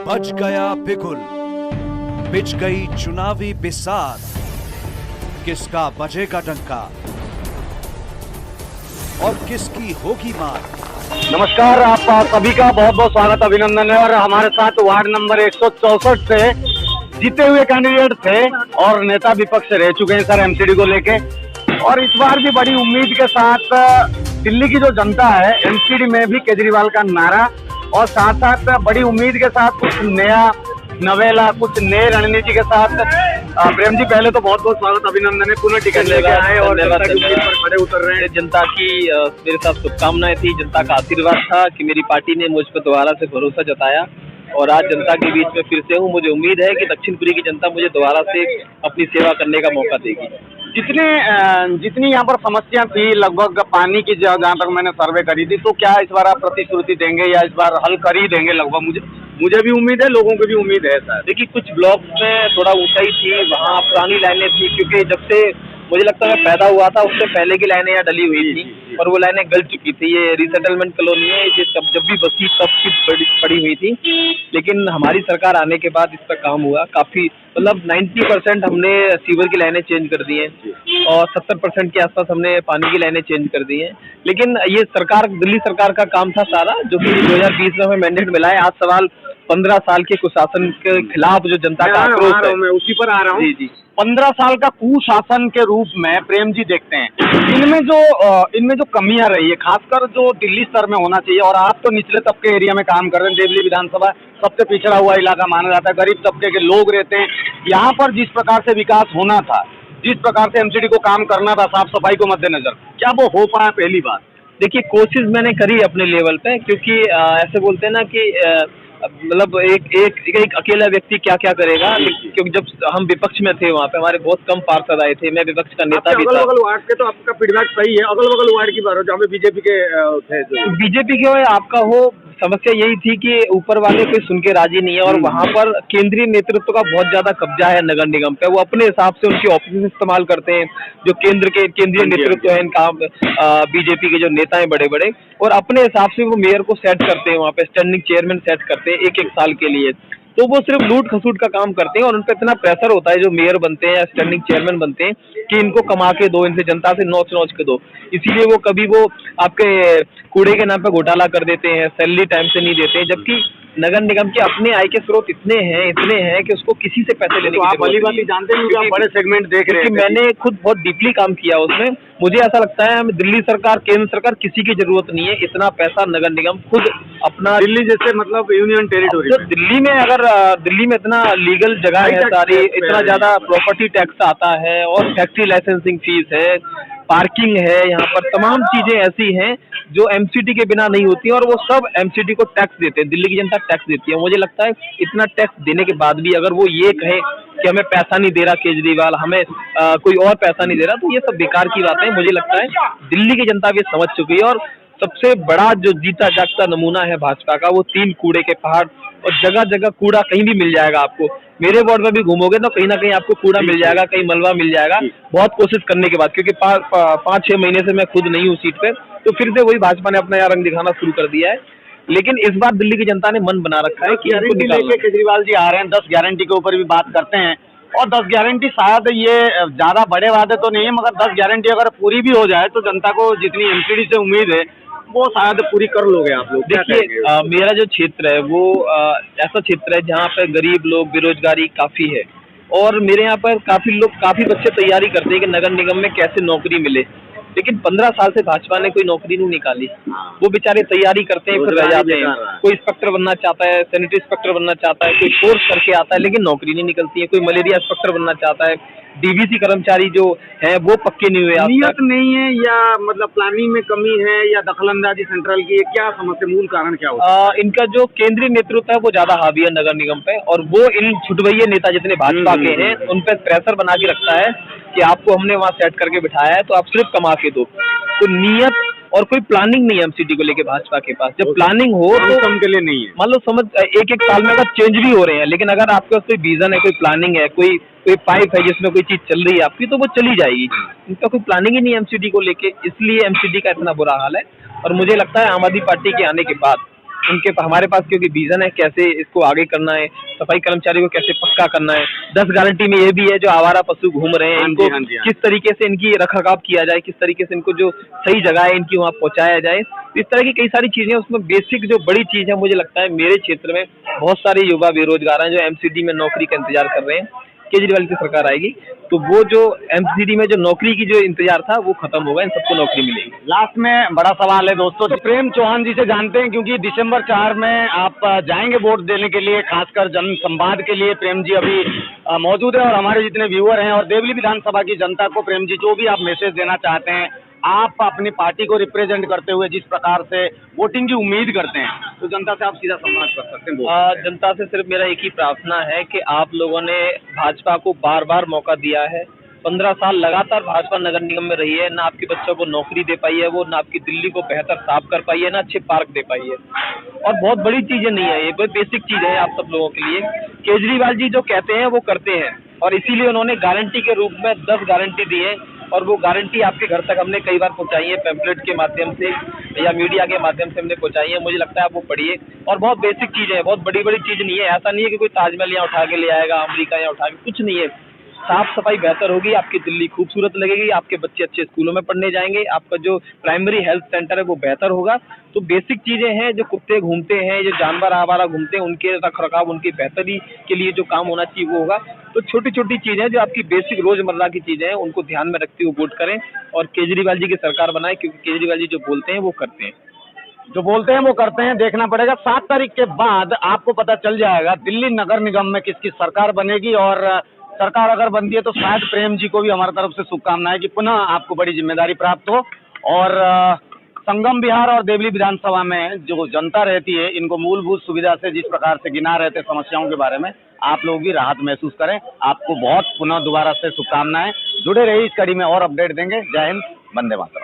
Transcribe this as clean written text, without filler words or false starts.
बज गया बिगुल, बिछ गई चुनावी बिसात, किसका बजेगा डंका और किसकी होगी मार। नमस्कार, आप सभी का बहुत बहुत स्वागत, अभिनंदन है। और हमारे साथ वार्ड नंबर 164 से जीते हुए कैंडिडेट थे और नेता विपक्ष रह चुके हैं सर एमसीडी को लेके। और इस बार भी बड़ी उम्मीद के साथ दिल्ली की जो जनता है, एमसीडी में भी केजरीवाल का नारा और साथ साथ बड़ी उम्मीद के साथ कुछ नया नवेला, कुछ नए रणनीति के साथ। प्रेम जी, पहले तो बहुत बहुत स्वागत, अभिनंदन है, पुनः टिकट लेके आए और जनता की उम्मीद पर खड़े उतर रहे हैं। जनता की मेरे साथ शुभकामनाएं थी, जनता का आशीर्वाद था कि मेरी पार्टी ने मुझ पर दोबारा से भरोसा जताया और आज जनता के बीच में फिर से हूँ। मुझे उम्मीद है कि दक्षिणपुरी की जनता मुझे दोबारा से अपनी सेवा करने का मौका देगी। जितनी यहाँ पर समस्या थी, लगभग पानी की, जहाँ तक मैंने सर्वे करी थी, तो क्या इस बार आप प्रतिश्रुति देंगे या इस बार हल कर ही देंगे? लगभग मुझे भी उम्मीद है, लोगों की भी उम्मीद है सर। देखिए, कुछ ब्लॉक में थोड़ा ऊंचाई थी, वहाँ पुरानी लाइनें थी, क्योंकि जब से मुझे लगता है पैदा हुआ था उससे पहले की लाइनें यहाँ डली हुई थी और वो लाइनें गल चुकी थी। ये रिसेटलमेंट कॉलोनी है, ये जब भी बसी तब की पड़ी हुई थी, लेकिन हमारी सरकार आने के बाद इस पर काम हुआ काफ़ी। मतलब 90% हमने सीवर की लाइनें चेंज कर दी हैं और 70% के आसपास हमने पानी की लाइनें चेंज कर दी हैं। लेकिन ये सरकार, दिल्ली सरकार का काम था सारा, जो कि 2020 में हमें मैंडेट मिला है। आज सवाल 15 साल के कुशासन के खिलाफ जो जनता का आक्रोश है, मैं उसी पर आ रहा हूँ। जी जी, 15 साल का कुशासन के रूप में प्रेम जी देखते हैं इनमें जो कमियां रही है, खासकर जो दिल्ली स्तर में होना चाहिए। और आप तो निचले तबके एरिया में काम कर रहे हैं, देवली विधानसभा सबसे पिछड़ा हुआ इलाका माना जाता है, गरीब तबके के लोग रहते हैं यहाँ पर। जिस प्रकार से विकास होना था, जिस प्रकार से एमसीडी को काम करना था, साफ सफाई को मद्देनजर, क्या वो हो पाया? पहली बात देखिए, कोशिश मैंने करी अपने लेवल पे, क्योंकि ऐसे बोलते हैं ना कि मतलब एक अकेला व्यक्ति क्या क्या करेगा। क्योंकि जब हम विपक्ष में थे वहाँ पे हमारे बहुत कम पार्षद आए थे, मैं विपक्ष का नेता भी था। अगल बगल वार्ड के तो आपका फीडबैक सही है, अगल बगल वार्ड की बात हो जहाँ पे बीजेपी के थे, बीजेपी के हो या आपका हो, समस्या यही थी कि ऊपर वाले कोई सुन के राजी नहीं है और वहाँ पर केंद्रीय नेतृत्व का बहुत ज्यादा कब्जा है नगर निगम पे। वो अपने हिसाब से उनकी ऑफिस इस्तेमाल करते हैं, जो केंद्रीय नेतृत्व है इनका, बीजेपी के जो नेता हैं बड़े बड़े, और अपने हिसाब से वो मेयर को सेट करते हैं, वहाँ पे स्टैंडिंग चेयरमैन सेट करते हैं एक साल के लिए। तो वो सिर्फ लूट खसूट का काम करते हैं और उन पर इतना प्रेशर होता है जो मेयर बनते हैं या स्टैंडिंग चेयरमैन बनते हैं कि इनको कमा के दो, इनसे जनता से नोच के दो। इसीलिए वो कभी वो आपके कूड़े के नाम पे घोटाला कर देते हैं, सैलरी टाइम से नहीं देते हैं, जबकि नगर निगम के अपने आय के स्रोत इतने हैं कि उसको किसी से पैसे लेने की जरूरत नहीं। जानते हैं कि बड़े सेगमेंट देख रहे हैं। मैंने खुद बहुत डीपली काम किया उसमें। मुझे ऐसा लगता है हमें दिल्ली सरकार, केंद्र सरकार, किसी की जरूरत नहीं है। इतना पैसा नगर निगम खुद अपना, दिल्ली जैसे मतलब यूनियन टेरिटोरी, तो दिल्ली में अगर दिल्ली में इतना लीगल जगह है सारी, इतना ज्यादा प्रॉपर्टी टैक्स आता है और फैक्ट्री लाइसेंसिंग फीस है, पार्किंग है, यहाँ पर तमाम चीजें ऐसी हैं जो एमसीडी के बिना नहीं होती और वो सब एमसीडी को टैक्स देते हैं। दिल्ली की जनता टैक्स देती है। मुझे लगता है इतना टैक्स देने के बाद भी अगर वो ये कहे कि हमें पैसा नहीं दे रहा केजरीवाल, हमें कोई और पैसा नहीं दे रहा, तो ये सब बेकार की बात है। मुझे लगता है दिल्ली की जनता भी समझ चुकी है और सबसे बड़ा जो जीता जागता नमूना है भाजपा का, वो 3 कूड़े के पहाड़। और जगह जगह कूड़ा कहीं भी मिल जाएगा आपको। मेरे वार्ड में भी घूमोगे तो कहीं ना कहीं आपको कूड़ा मिल जाएगा, कहीं मलबा मिल जाएगा, बहुत कोशिश करने के बाद। क्योंकि 5-6 महीने से मैं खुद नहीं हूँ सीट पे, तो फिर से वही भाजपा ने अपना यहाँ रंग दिखाना शुरू कर दिया है। लेकिन इस बार दिल्ली की जनता ने मन बना रखा है कि केजरीवाल जी आ रहे हैं, 10 गारंटी के ऊपर भी बात करते हैं। और 10 गारंटी शायद ये ज्यादा बड़े वादे तो नहीं है, मगर 10 गारंटी अगर पूरी भी हो जाए तो जनता को जितनी एमसीडी से उम्मीद है वो शायद पूरी कर लोगे आप लोग। देखिए, मेरा जो क्षेत्र है वो ऐसा क्षेत्र है जहाँ पे गरीब लोग, बेरोजगारी काफी है और मेरे यहाँ पर काफी बच्चे तैयारी करते हैं कि नगर निगम में कैसे नौकरी मिले। लेकिन 15 साल से भाजपा ने कोई नौकरी नहीं निकाली। वो बेचारे तैयारी करते हैं, फिर रह जाते हैं। कोई इंस्पेक्टर बनना चाहता है, सैनिटरी इंस्पेक्टर बनना चाहता है, कोई कोर्स करके आता है, लेकिन नौकरी नहीं निकलती है। कोई मलेरिया इंस्पेक्टर बनना चाहता है, डीवीसी कर्मचारी जो है वो पक्के नहीं हुए। नियत नहीं है या मतलब प्लानिंग में कमी है या दखलंदाजी सेंट्रल की, क्या समझते, मूल कारण क्या होता है? इनका जो केंद्रीय नेतृत्व है वो ज्यादा हावी है नगर निगम पे और वो इन छुटवैये नेता जितने भाजपा के हैं उन पे प्रेशर बना के रखता है कि आपको हमने वहाँ सेट करके बिठाया है तो आप सिर्फ कमा के दो। तो नियत और कोई प्लानिंग नहीं है एमसीडी को लेके भाजपा के पास। जब प्लानिंग हो तो कम के लिए नहीं है। मान लो समझ एक साल में अगर चेंज भी हो रहे हैं, लेकिन अगर आपके पास कोई विजन है, कोई प्लानिंग है, कोई पाइप है जिसमें कोई चीज चल रही है आपकी, तो वो चली जाएगी। इनका कोई प्लानिंग ही नहीं है एमसीडी को लेके, इसलिए एमसीडी का इतना बुरा हाल है। और मुझे लगता है आम आदमी पार्टी के आने के बाद उनके हमारे पास क्योंकि विजन है कैसे इसको आगे करना है, सफाई कर्मचारी को कैसे पक्का करना है। 10 गारंटी में ये भी है जो आवारा पशु घूम रहे हैं इनको किस तरीके से इनकी रखरखाव किया जाए, किस तरीके से इनको जो सही जगह है इनकी वहाँ पहुँचाया जाए। इस तरह की कई सारी चीजें उसमें बेसिक जो बड़ी चीज है, मुझे लगता है मेरे क्षेत्र में बहुत सारे युवा बेरोजगार हैं जो एमसीडी में नौकरी का इंतजार कर रहे हैं। केजरीवाल की सरकार आएगी तो वो जो एमसीडी में जो नौकरी की जो इंतजार था वो खत्म होगा, इन सबको नौकरी मिलेगी। लास्ट में बड़ा सवाल है दोस्तों, तो प्रेम चौहान जी से जानते हैं क्योंकि दिसंबर 4 में आप जाएंगे वोट देने के लिए, खासकर जन संवाद के लिए। प्रेम जी अभी मौजूद है और हमारे जितने व्यूअर हैं और देवली विधानसभा की जनता को प्रेम जी जो भी आप मैसेज देना चाहते हैं, आप अपनी पार्टी को रिप्रेजेंट करते हुए जिस प्रकार से वोटिंग की उम्मीद करते हैं, तो जनता से आप सीधा संवाद कर सकते हैं। जनता से सिर्फ मेरा एक ही प्रार्थना है कि आप लोगों ने भाजपा को बार बार मौका दिया है। 15 साल लगातार भाजपा नगर निगम में रही है, ना आपके बच्चों को नौकरी दे पाई है वो, ना आपकी दिल्ली को बेहतर साफ कर पाई है, ना अच्छे पार्क दे पाई है। और बहुत बड़ी चीजें नहीं है, ये बहुत बेसिक चीज है आप सब लोगों के लिए। केजरीवाल जी जो कहते हैं वो करते हैं और इसीलिए उन्होंने गारंटी के रूप में 10 गारंटी दी है और वो गारंटी आपके घर तक हमने कई बार पहुंचाई है, पैम्फलेट के माध्यम से या मीडिया के माध्यम से हमने पहुंचाई है। मुझे लगता है आप वो पढ़िए और बहुत बेसिक चीज़ है, बहुत बड़ी बड़ी चीज़ नहीं है। ऐसा नहीं है कि कोई ताजमहल यहाँ उठा के ले आएगा, अमेरिका यहाँ उठा के, कुछ नहीं है। साफ सफाई बेहतर होगी, आपकी दिल्ली खूबसूरत लगेगी, आपके बच्चे अच्छे स्कूलों में पढ़ने जाएंगे, आपका जो प्राइमरी हेल्थ सेंटर है वो बेहतर होगा। तो बेसिक चीजें हैं, जो कुत्ते घूमते हैं, जो जानवर आवारा घूमते हैं, उनके रखरखाव, उनकी बेहतरी के लिए जो काम होना चाहिए वो होगा। तो छोटी छोटी चीजें जो आपकी बेसिक रोजमर्रा की चीजें हैं उनको ध्यान में रखते हुए वोट करें और केजरीवाल जी की सरकार बनाए, क्योंकि केजरीवाल जी जो बोलते हैं वो करते हैं। जो बोलते हैं वो करते हैं, देखना पड़ेगा। 7 तारीख के बाद आपको पता चल जाएगा दिल्ली नगर निगम में किसकी सरकार बनेगी और सरकार अगर बनती है तो शायद प्रेम जी को भी हमारी तरफ से शुभकामनाएं कि पुनः आपको बड़ी जिम्मेदारी प्राप्त हो और संगम विहार और देवली विधानसभा में जो जनता रहती है इनको मूलभूत सुविधा से जिस प्रकार से गिना रहे थे समस्याओं के बारे में, आप लोग भी राहत महसूस करें। आपको बहुत पुनः दोबारा से शुभकामनाएं। जुड़े रहिए, इस कड़ी में और अपडेट देंगे। जय हिंद, वंदे मातरम।